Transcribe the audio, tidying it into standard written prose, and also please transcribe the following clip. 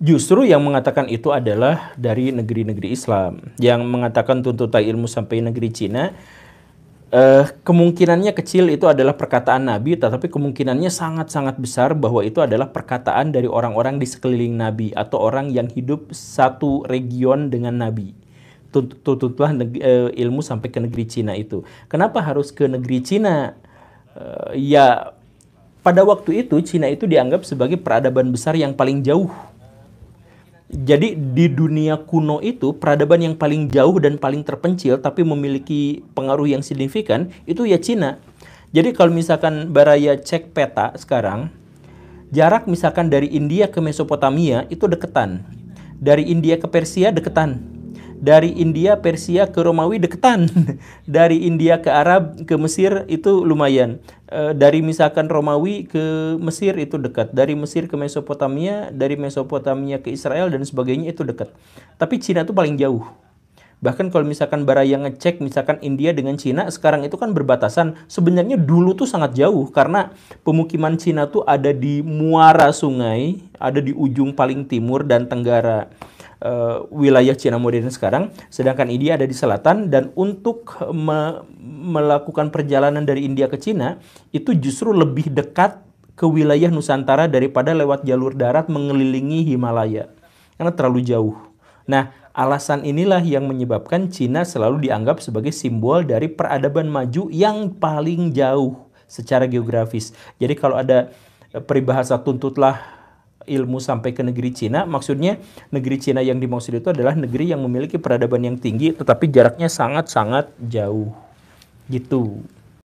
Justru yang mengatakan itu adalah dari negeri-negeri Islam. Yang mengatakan tuntutan ilmu sampai negeri Cina, kemungkinannya kecil itu adalah perkataan Nabi, tetapi kemungkinannya sangat-sangat besar bahwa itu adalah perkataan dari orang-orang di sekeliling Nabi atau orang yang hidup satu region dengan Nabi. Tuntutlah ilmu sampai ke negeri Cina itu. Kenapa harus ke negeri Cina? Ya, pada waktu itu Cina itu dianggap sebagai peradaban besar yang paling jauh. Jadi di dunia kuno itu peradaban yang paling jauh dan paling terpencil tapi memiliki pengaruh yang signifikan itu ya Cina. Jadi kalau misalkan Baraya cek peta sekarang, jarak misalkan dari India ke Mesopotamia itu deketan. Dari India ke Persia deketan. Dari India, Persia ke Romawi deketan. Dari India ke Arab, ke Mesir itu lumayan. Dari misalkan Romawi ke Mesir itu dekat. Dari Mesir ke Mesopotamia, dari Mesopotamia ke Israel dan sebagainya itu dekat. Tapi Cina itu paling jauh. Bahkan kalau misalkan Baraya ngecek misalkan India dengan Cina sekarang itu kan berbatasan. Sebenarnya dulu tuh sangat jauh karena pemukiman Cina tuh ada di muara sungai, ada di ujung paling timur dan tenggara wilayah Cina modern sekarang, sedangkan India ada di selatan. Dan untuk melakukan perjalanan dari India ke Cina itu justru lebih dekat ke wilayah Nusantara daripada lewat jalur darat mengelilingi Himalaya karena terlalu jauh. Nah, alasan inilah yang menyebabkan Cina selalu dianggap sebagai simbol dari peradaban maju yang paling jauh secara geografis. Jadi kalau ada peribahasa tuntutlah ilmu sampai ke negeri Cina, maksudnya negeri Cina yang dimaksud itu adalah negeri yang memiliki peradaban yang tinggi tetapi jaraknya sangat-sangat jauh. Gitu.